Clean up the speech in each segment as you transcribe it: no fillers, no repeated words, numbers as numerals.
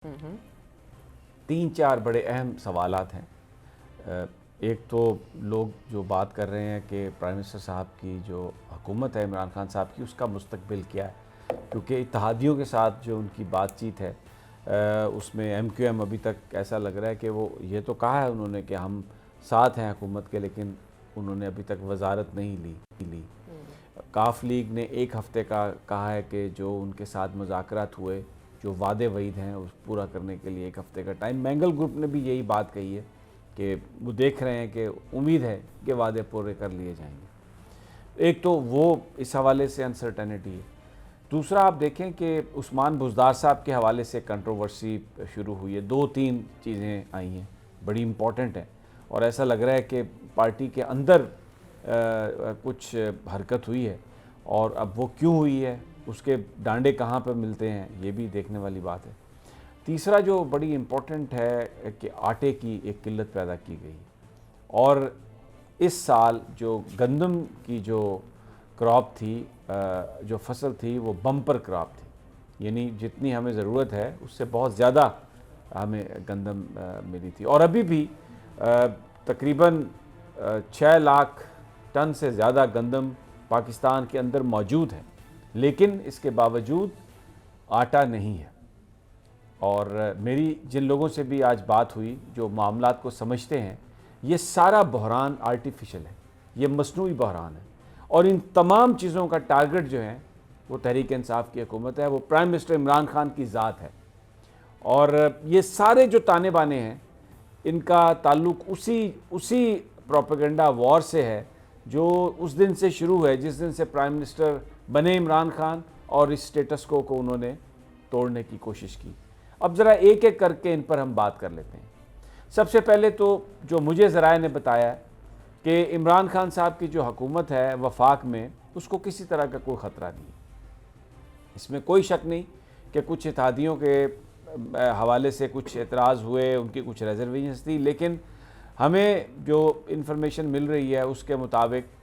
تین چار بڑے اہم سوالات ہیں۔ ایک تو لوگ جو بات کر رہے ہیں کہ پرائم منسٹر صاحب کی جو حکومت ہے عمران خان صاحب کی، اس کا مستقبل کیا ہے، کیونکہ اتحادیوں کے ساتھ جو ان کی بات چیت ہے اس میں ایم کیو ایم ابھی تک ایسا لگ رہا ہے کہ وہ یہ تو کہا ہے انہوں نے کہ ہم ساتھ ہیں حکومت کے، لیکن انہوں نے ابھی تک وزارت نہیں لی۔ کاف لیگ نے ایک ہفتے کا کہا ہے کہ جو ان کے ساتھ مذاکرات ہوئے، جو وعدے وعید ہیں اس پورا کرنے کے لیے ایک ہفتے کا ٹائم۔ مینگل گروپ نے بھی یہی بات کہی ہے کہ وہ دیکھ رہے ہیں کہ امید ہے کہ وعدے پورے کر لیے جائیں گے۔ ایک تو وہ اس حوالے سے انسرٹینٹی ہے۔ دوسرا آپ دیکھیں کہ عثمان بزدار صاحب کے حوالے سے کنٹروورسی شروع ہوئی ہے، دو تین چیزیں آئی ہیں بڑی امپورٹنٹ ہیں، اور ایسا لگ رہا ہے کہ پارٹی کے اندر کچھ حرکت ہوئی ہے، اور اب وہ کیوں ہوئی ہے، اس کے ڈانڈے کہاں پہ ملتے ہیں، یہ بھی دیکھنے والی بات ہے۔ تیسرا جو بڑی امپورٹنٹ ہے کہ آٹے کی ایک قلت پیدا کی گئی، اور اس سال جو گندم کی جو کراپ تھی، جو فصل تھی، وہ بمپر کراپ تھی، یعنی جتنی ہمیں ضرورت ہے اس سے بہت زیادہ ہمیں گندم ملی تھی، اور ابھی بھی تقریباً 6 لاکھ ٹن سے زیادہ گندم پاکستان کے اندر موجود ہے، لیکن اس کے باوجود آٹا نہیں ہے۔ اور میری جن لوگوں سے بھی آج بات ہوئی جو معاملات کو سمجھتے ہیں، یہ سارا بحران آرٹیفیشل ہے، یہ مصنوعی بحران ہے، اور ان تمام چیزوں کا ٹارگٹ جو ہے وہ تحریک انصاف کی حکومت ہے، وہ پرائم منسٹر عمران خان کی ذات ہے، اور یہ سارے جو تانے بانے ہیں ان کا تعلق اسی پروپیگنڈا وار سے ہے جو اس دن سے شروع ہے جس دن سے پرائم منسٹر بنے عمران خان، اور اس سٹیٹس کو انہوں نے توڑنے کی کوشش کی۔ اب ذرا ایک ایک کر کے ان پر ہم بات کر لیتے ہیں۔ سب سے پہلے تو جو مجھے ذرائع نے بتایا کہ عمران خان صاحب کی جو حکومت ہے وفاق میں، اس کو کسی طرح کا کوئی خطرہ نہیں ہے۔ اس میں کوئی شک نہیں کہ کچھ اتحادیوں کے حوالے سے کچھ اعتراض ہوئے، ان کی کچھ ریزرویشنز تھی، لیکن ہمیں جو انفارمیشن مل رہی ہے اس کے مطابق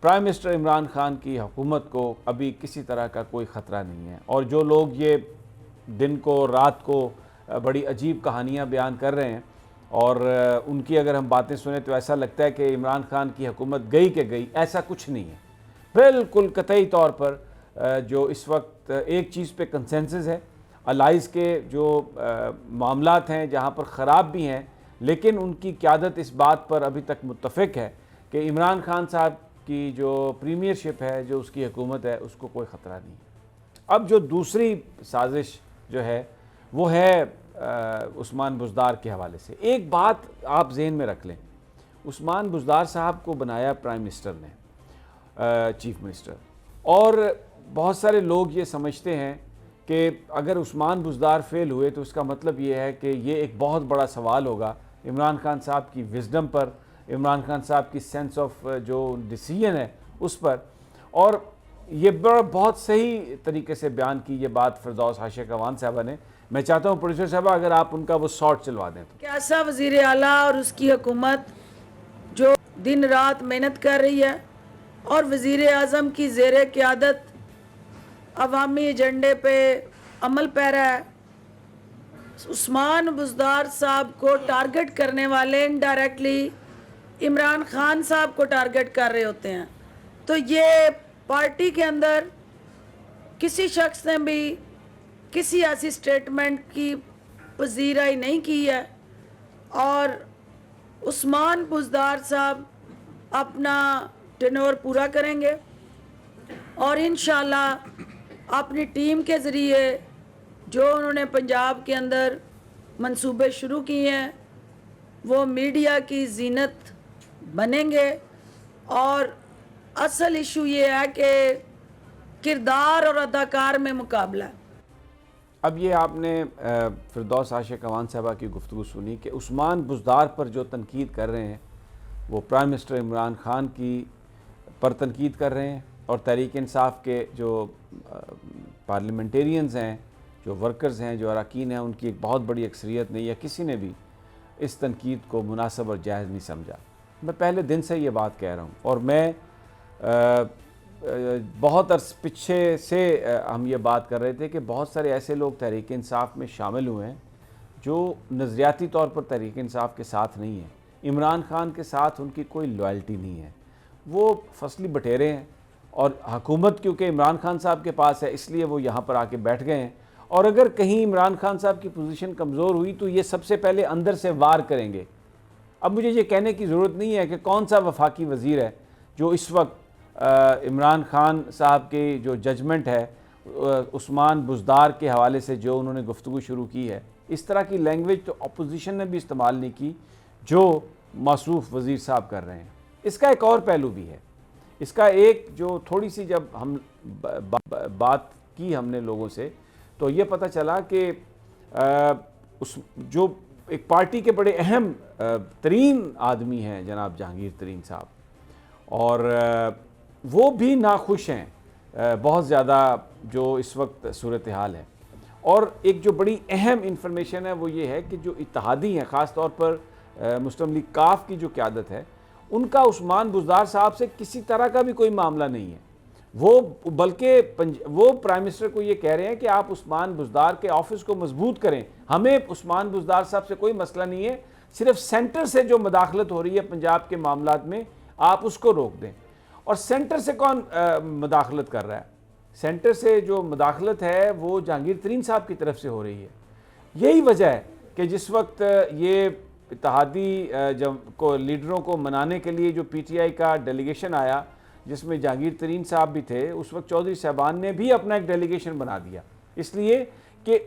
پرائم منسٹر عمران خان کی حکومت کو ابھی کسی طرح کا کوئی خطرہ نہیں ہے۔ اور جو لوگ یہ دن کو رات کو بڑی عجیب کہانیاں بیان کر رہے ہیں، اور ان کی اگر ہم باتیں سنیں تو ایسا لگتا ہے کہ عمران خان کی حکومت گئی کہ گئی، ایسا کچھ نہیں ہے۔ بالکل قطعی طور پر جو اس وقت ایک چیز پہ کنسنسس ہے، الائز کے جو معاملات ہیں جہاں پر خراب بھی ہیں، لیکن ان کی قیادت اس بات پر ابھی تک متفق ہے کہ عمران خان صاحب کی جو پریمیئر شپ ہے، جو اس کی حکومت ہے، اس کو کوئی خطرہ نہیں ہے۔ اب جو دوسری سازش جو ہے وہ ہے عثمان بزدار کے حوالے سے۔ ایک بات آپ ذہن میں رکھ لیں، عثمان بزدار صاحب کو بنایا پرائم منسٹر نے، چیف منسٹر، اور بہت سارے لوگ یہ سمجھتے ہیں کہ اگر عثمان بزدار فیل ہوئے تو اس کا مطلب یہ ہے کہ یہ ایک بہت بڑا سوال ہوگا عمران خان صاحب کی وزڈم پر، عمران خان صاحب کی سینس آف جو ڈیسیژن ہے اس پر۔ اور یہ بہت صحیح طریقے سے بیان کی یہ بات فردوس عاشق اعوان صاحبہ نے۔ میں چاہتا ہوں پروڈیوسر صاحبہ اگر آپ ان کا وہ شارٹ چلوا دیں تو۔ کیسا وزیر اعلیٰ اور اس کی حکومت جو دن رات محنت کر رہی ہے، اور وزیر اعظم کی زیر قیادت عوامی ایجنڈے پہ عمل پیرا ہے۔ عثمان بزدار صاحب کو ٹارگٹ کرنے والے انڈائریکٹلی عمران خان صاحب کو ٹارگٹ کر رہے ہوتے ہیں۔ تو یہ پارٹی کے اندر کسی شخص نے بھی کسی ایسی سٹیٹمنٹ کی پذیرائی نہیں کی ہے، اور عثمان بزدار صاحب اپنا ٹینور پورا کریں گے، اور انشاءاللہ اپنی ٹیم کے ذریعے جو انہوں نے پنجاب کے اندر منصوبے شروع کیے ہیں وہ میڈیا کی زینت بنیں گے۔ اور اصل ایشو یہ ہے کہ کردار اور اداکار میں مقابلہ ہے۔ اب یہ آپ نے فردوس عاشق اعوان صاحبہ کی گفتگو سنی کہ عثمان بزدار پر جو تنقید کر رہے ہیں وہ پرائم منسٹر عمران خان کی پر تنقید کر رہے ہیں، اور تحریک انصاف کے جو پارلیمنٹیرینز ہیں، جو ورکرز ہیں، جو اراکین ہیں، ان کی ایک بہت بڑی اکثریت نے یا کسی نے بھی اس تنقید کو مناسب اور جائز نہیں سمجھا۔ میں پہلے دن سے یہ بات کہہ رہا ہوں، اور میں بہت عرص پیچھے سے ہم یہ بات کر رہے تھے کہ بہت سارے ایسے لوگ تحریک انصاف میں شامل ہوئے ہیں جو نظریاتی طور پر تحریک انصاف کے ساتھ نہیں ہیں، عمران خان کے ساتھ ان کی کوئی لائلٹی نہیں ہے، وہ فصلی بٹیرے ہیں، اور حکومت کیونکہ عمران خان صاحب کے پاس ہے اس لیے وہ یہاں پر آ کے بیٹھ گئے ہیں، اور اگر کہیں عمران خان صاحب کی پوزیشن کمزور ہوئی تو یہ سب سے پہلے اندر سے وار کریں گے۔ اب مجھے یہ کہنے کی ضرورت نہیں ہے کہ کون سا وفاقی وزیر ہے جو اس وقت عمران خان صاحب کی جو ججمنٹ ہے عثمان بزدار کے حوالے سے جو انہوں نے گفتگو شروع کی ہے، اس طرح کی لینگویج تو اپوزیشن نے بھی استعمال نہیں کی جو موصوف وزیر صاحب کر رہے ہیں۔ اس کا ایک اور پہلو بھی ہے، اس کا ایک جو تھوڑی سی جب ہم بات کی ہم نے لوگوں سے تو یہ پتہ چلا کہ جو ایک پارٹی کے بڑے اہم ترین آدمی ہیں جناب جہانگیر ترین صاحب، اور وہ بھی ناخوش ہیں بہت زیادہ جو اس وقت صورتحال ہے، اور ایک جو بڑی اہم انفارمیشن ہے وہ یہ ہے کہ جو اتحادی ہیں، خاص طور پر مسلم لیگ کاف کی جو قیادت ہے، ان کا عثمان بزدار صاحب سے کسی طرح کا بھی کوئی معاملہ نہیں ہے، وہ بلکہ وہ پرائم منسٹر کو یہ کہہ رہے ہیں کہ آپ عثمان بزدار کے آفس کو مضبوط کریں، ہمیں عثمان بزدار صاحب سے کوئی مسئلہ نہیں ہے، صرف سینٹر سے جو مداخلت ہو رہی ہے پنجاب کے معاملات میں آپ اس کو روک دیں۔ اور سینٹر سے کون مداخلت کر رہا ہے؟ سینٹر سے جو مداخلت ہے وہ جہانگیر ترین صاحب کی طرف سے ہو رہی ہے۔ یہی وجہ ہے کہ جس وقت یہ اتحادی لیڈروں کو منانے کے لیے جو پی ٹی آئی کا ڈیلیگیشن آیا جس میں جہانگیر ترین صاحب بھی تھے، اس وقت چودھری صاحبان نے بھی اپنا ایک ڈیلیگیشن بنا دیا، اس لیے کہ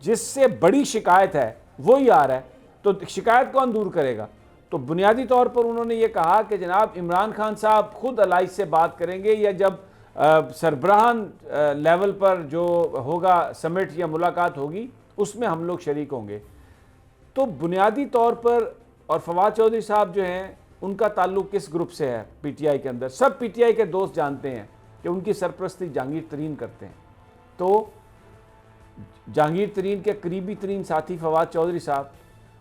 جس سے بڑی شکایت ہے وہی آ رہا ہے، تو شکایت کون دور کرے گا؟ تو بنیادی طور پر انہوں نے یہ کہا کہ جناب عمران خان صاحب خود الائج سے بات کریں گے، یا جب سربراہان لیول پر جو ہوگا سمٹ یا ملاقات ہوگی اس میں ہم لوگ شریک ہوں گے۔ تو بنیادی طور پر، اور فواد چودھری صاحب جو ہیں ان کا تعلق کس گروپ سے ہے پی ٹی آئی کے اندر؟ سب پی ٹی آئی کے دوست جانتے ہیں کہ ان کی سرپرستی جہانگیر ترین کرتے ہیں، تو جہانگیر ترین کے قریبی ترین ساتھی فواد چودھری صاحب،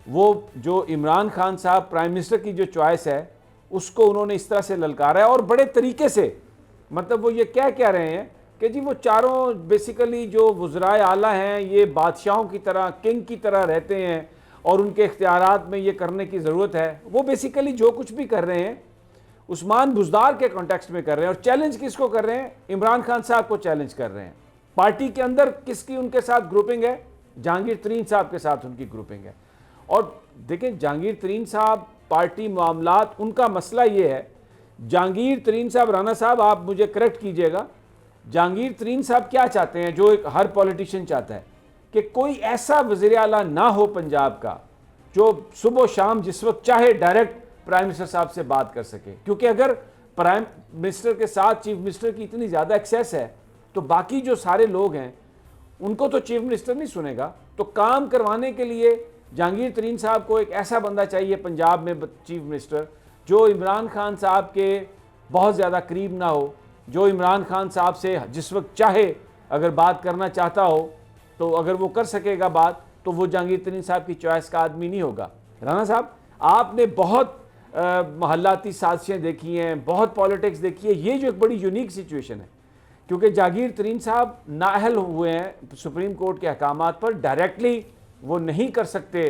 وہ جو عمران خان صاحب پرائم منسٹر کی جو چوائس ہے اس کو انہوں نے اس طرح سے للکارا ہے، اور بڑے طریقے سے، مطلب وہ یہ کہہ رہے ہیں کہ جی وہ چاروں بیسیکلی جو وزرائے اعلیٰ ہیں یہ بادشاہوں کی طرح، کنگ کی طرح رہتے ہیں، اور ان کے اختیارات میں یہ کرنے کی ضرورت ہے۔ وہ بیسیکلی جو کچھ بھی کر رہے ہیں عثمان بزدار کے کانٹیکسٹ میں کر رہے ہیں، اور چیلنج کس کو کر رہے ہیں؟ عمران خان صاحب کو چیلنج کر رہے ہیں۔ پارٹی کے اندر کس کی ان کے ساتھ گروپنگ ہے؟ جہانگیر ترین صاحب کے ساتھ ان کی گروپنگ ہے۔ اور دیکھیں جہانگیر ترین صاحب پارٹی معاملات، ان کا مسئلہ یہ ہے، جہانگیر ترین صاحب، رانا صاحب آپ مجھے کریکٹ کیجئے گا، جہانگیر ترین صاحب کیا چاہتے ہیں جو ہر پولیٹیشین چاہتا ہے کہ کوئی ایسا وزیر اعلیٰ نہ ہو پنجاب کا جو صبح و شام جس وقت چاہے ڈائریکٹ پرائم منسٹر صاحب سے بات کر سکے، کیونکہ اگر پرائم منسٹر کے ساتھ چیف منسٹر کی اتنی زیادہ ایکسیس ہے تو باقی جو سارے لوگ ہیں ان کو تو چیف منسٹر نہیں سنے گا۔ تو کام کروانے کے لیے جہانگیر ترین صاحب کو ایک ایسا بندہ چاہیے پنجاب میں چیف منسٹر جو عمران خان صاحب کے بہت زیادہ قریب نہ ہو، جو عمران خان صاحب سے جس وقت چاہے اگر بات کرنا چاہتا ہو تو اگر وہ کر سکے گا بات، تو وہ جہانگیر ترین صاحب کی چوائس کا آدمی نہیں ہوگا۔ رانا صاحب آپ نے بہت محلاتی سازشیں دیکھی ہیں، بہت پالیٹکس دیکھی ہے، یہ جو ایک بڑی یونیک سچویشن ہے کیونکہ جہانگیر ترین صاحب نااہل ہوئے ہیں سپریم کورٹ کے احکامات پر، ڈائریکٹلی وہ نہیں کر سکتے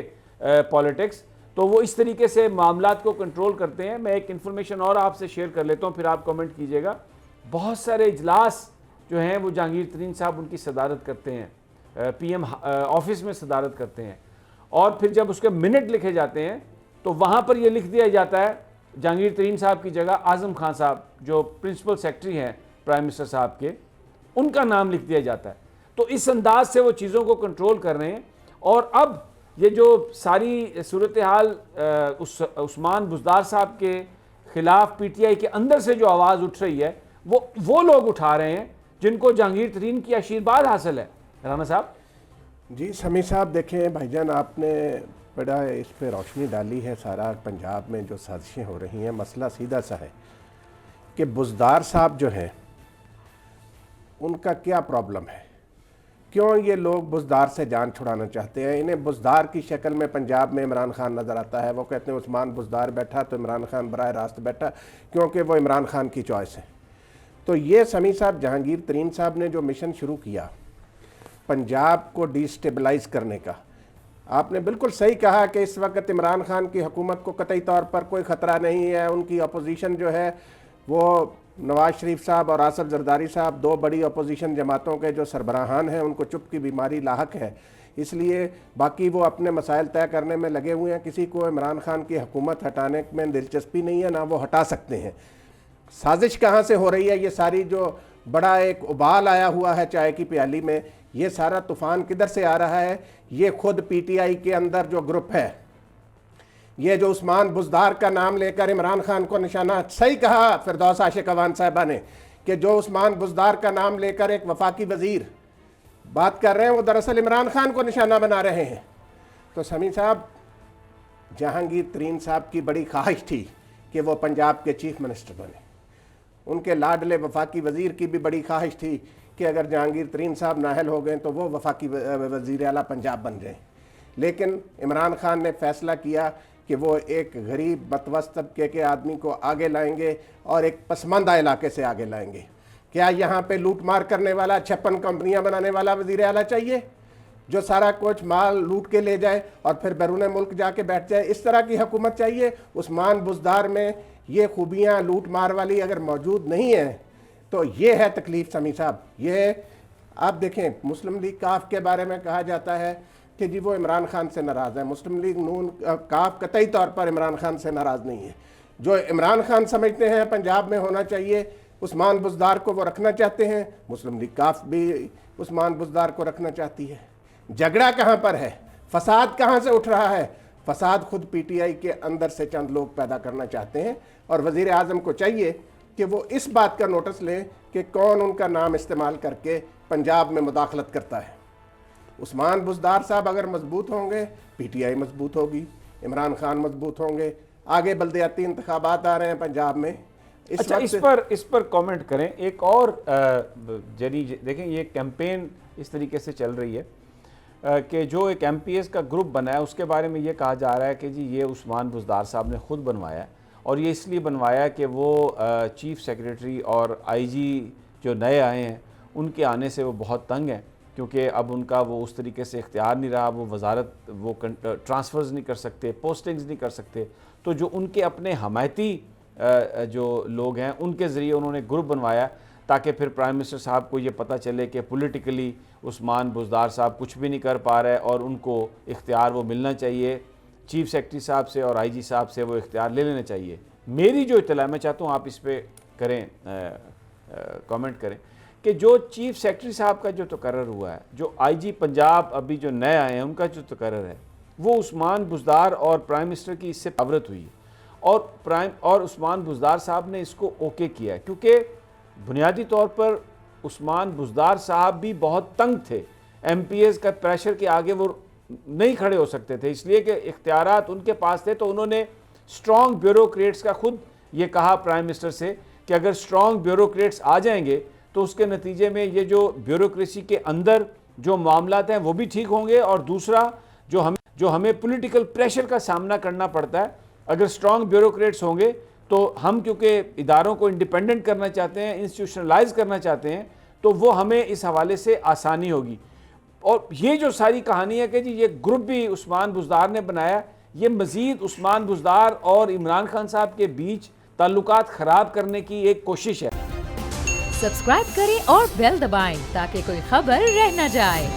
پالیٹکس، تو وہ اس طریقے سے معاملات کو کنٹرول کرتے ہیں۔ میں ایک انفارمیشن اور آپ سے شیئر کر لیتا ہوں، پھر آپ کمنٹ کیجئے گا۔ بہت سارے اجلاس جو ہیں وہ جہانگیر ترین صاحب ان کی صدارت کرتے ہیں، پی ایم آفس میں صدارت کرتے ہیں، اور پھر جب اس کے منٹ لکھے جاتے ہیں تو وہاں پر یہ لکھ دیا جاتا ہے جہانگیر ترین صاحب کی جگہ اعظم خان صاحب جو پرنسپل سیکرٹری ہیں پرائم منسٹر صاحب کے، ان کا نام لکھ دیا جاتا ہے۔ تو اس انداز سے وہ چیزوں کو کنٹرول کر رہے ہیں، اور اب یہ جو ساری صورتحال عثمان بزدار صاحب کے خلاف پی ٹی آئی کے اندر سے جو آواز اٹھ رہی ہے وہ لوگ اٹھا رہے ہیں جن کو جہانگیر ترین کی آشیرواد حاصل ہے۔ رانا صاحب جی سمیع صاحب، دیکھیں بھائی جان، آپ نے بڑا اس پہ روشنی ڈالی ہے۔ سارا پنجاب میں جو سازشیں ہو رہی ہیں، مسئلہ سیدھا سا ہے کہ بزدار صاحب جو ہیں ان کا کیا پرابلم ہے، کیوں یہ لوگ بزدار سے جان چھڑانا چاہتے ہیں؟ انہیں بزدار کی شکل میں پنجاب میں عمران خان نظر آتا ہے، وہ کہتے ہیں عثمان بزدار بیٹھا تو عمران خان براہ راست بیٹھا، کیونکہ وہ عمران خان کی چوائس ہے۔ تو یہ سمیع صاحب، جہانگیر ترین صاحب نے جو مشن شروع کیا پنجاب کو ڈی سٹیبلائز کرنے کا، آپ نے بالکل صحیح کہا کہ اس وقت عمران خان کی حکومت کو قطعی طور پر کوئی خطرہ نہیں ہے. ان کی اپوزیشن جو ہے وہ نواز شریف صاحب اور آصف زرداری صاحب 2 بڑی اپوزیشن جماعتوں کے جو سربراہان ہیں ان کو چپ کی بیماری لاحق ہے. اس لیے باقی وہ اپنے مسائل طے کرنے میں لگے ہوئے ہیں. کسی کو عمران خان کی حکومت ہٹانے میں دلچسپی نہیں ہے، نہ وہ ہٹا سکتے ہیں. سازش کہاں سے ہو رہی ہے؟ یہ ساری جو بڑا ایک ابال آیا ہوا ہے چائے کی پیالی میں، یہ سارا طوفان کدھر سے آ رہا ہے؟ یہ خود پی ٹی آئی کے اندر جو گروپ ہے، یہ جو عثمان بزدار کا نام لے کر عمران خان کو نشانہ، صحیح کہا فردوس عاشق اوان صاحبہ نے کہ جو عثمان بزدار کا نام لے کر ایک وفاقی وزیر بات کر رہے ہیں وہ دراصل عمران خان کو نشانہ بنا رہے ہیں. تو سمیع صاحب، جہانگیر ترین صاحب کی بڑی خواہش تھی کہ وہ پنجاب کے چیف منسٹر بنے. ان کے لاڈلے وفاقی وزیر کی بھی بڑی خواہش تھی کہ اگر جہانگیر ترین صاحب نااہل ہو گئے تو وہ وفاقی وزیر اعلیٰ پنجاب بن جائیں. لیکن عمران خان نے فیصلہ کیا کہ وہ ایک غریب متوسط طبقے کے آدمی کو آگے لائیں گے اور ایک پسماندہ علاقے سے آگے لائیں گے. کیا یہاں پہ لوٹ مار کرنے والا 56 کمپنیاں بنانے والا وزیر اعلیٰ چاہیے جو سارا کچھ مال لوٹ کے لے جائے اور پھر بیرون ملک جا کے بیٹھ جائے؟ اس طرح کی حکومت چاہیے؟ عثمان بزدار میں یہ خوبیاں لوٹ مار والی اگر موجود نہیں ہیں تو یہ ہے تکلیف سمیع صاحب. یہ آپ دیکھیں، مسلم لیگ کاف کے بارے میں کہا جاتا ہے کہ جی وہ عمران خان سے ناراض ہے. مسلم لیگ نون کاف قطعی طور پر عمران خان سے ناراض نہیں ہے. جو عمران خان سمجھتے ہیں پنجاب میں ہونا چاہیے، عثمان بزدار کو وہ رکھنا چاہتے ہیں. مسلم لیگ کاف بھی عثمان بزدار کو رکھنا چاہتی ہے. جھگڑا کہاں پر ہے؟ فساد کہاں سے اٹھ رہا ہے؟ فساد خود پی ٹی آئی کے اندر سے چند لوگ پیدا کرنا چاہتے ہیں. اور وزیر اعظم کو چاہیے کہ وہ اس بات کا نوٹس لیں کہ کون ان کا نام استعمال کر کے پنجاب میں مداخلت کرتا ہے. عثمان بزدار صاحب اگر مضبوط ہوں گے، پی ٹی آئی مضبوط ہوگی. عمران خان مضبوط ہوں گے. آگے بلدیاتی انتخابات آ رہے ہیں پنجاب میں. اچھا، اس پر کامنٹ کریں. ایک اور دیکھیں، یہ کیمپین اس طریقے سے چل رہی ہے کہ جو ایک ایم پی ایس کا گروپ بنا ہے اس کے بارے میں یہ کہا جا رہا ہے کہ جی یہ عثمان بزدار صاحب نے خود بنوایا ہے، اور یہ اس لیے بنوایا کہ وہ چیف سیکریٹری اور آئی جی جو نئے آئے ہیں ان کے آنے سے وہ بہت تنگ ہیں، کیونکہ اب ان کا وہ اس طریقے سے اختیار نہیں رہا. وہ وزارت وہ ٹرانسفرز نہیں کر سکتے، پوسٹنگز نہیں کر سکتے. تو جو ان کے اپنے حمایتی جو لوگ ہیں ان کے ذریعے انہوں نے گروپ بنوایا تاکہ پھر پرائم منسٹر صاحب کو یہ پتہ چلے کہ پولیٹیکلی عثمان بزدار صاحب کچھ بھی نہیں کر پا رہے اور ان کو اختیار وہ ملنا چاہیے. چیف سیکرٹری صاحب سے اور آئی جی صاحب سے وہ اختیار لے لینا چاہیے. میری جو اطلاع، میں چاہتا ہوں آپ اس پہ کریں کامنٹ کریں، کہ جو چیف سیکرٹری صاحب کا جو تقرر ہوا ہے، جو آئی جی پنجاب ابھی جو نئے آئے ہیں ان کا جو تقرر ہے، وہ عثمان بزدار اور پرائم منسٹر کی اس سے عورت ہوئی اور عثمان بزدار صاحب نے اس کو اوکے کیا ہے، کیونکہ بنیادی طور پر عثمان بزدار صاحب بھی بہت تنگ تھے. ایم پی ایس کا پریشر کے آگے وہ نہیں کھڑے ہو سکتے تھے، اس لیے کہ اختیارات ان کے پاس تھے. تو انہوں نے اسٹرانگ بیوروکریٹس کا خود یہ کہا پرائم منسٹر سے کہ اگر اسٹرانگ بیوروکریٹس آ جائیں گے تو اس کے نتیجے میں یہ جو بیوروکریسی کے اندر جو معاملات ہیں وہ بھی ٹھیک ہوں گے، اور دوسرا جو ہمیں پولیٹیکل پریشر کا سامنا کرنا پڑتا ہے، اگر اسٹرانگ بیوروکریٹس ہوں گے تو ہم کیونکہ اداروں کو انڈیپینڈنٹ کرنا چاہتے ہیں، انسٹیٹیوشنلائز کرنا چاہتے ہیں، تو وہ ہمیں اس حوالے سے آسانی ہوگی. اور یہ جو ساری کہانی ہے کہ جی یہ گروپ بھی عثمان بزدار نے بنایا، یہ مزید عثمان بزدار اور عمران خان صاحب کے بیچ تعلقات خراب کرنے کی ایک کوشش ہے. سبسکرائب کریں اور بیل دبائیں تاکہ کوئی خبر رہ نہ جائے.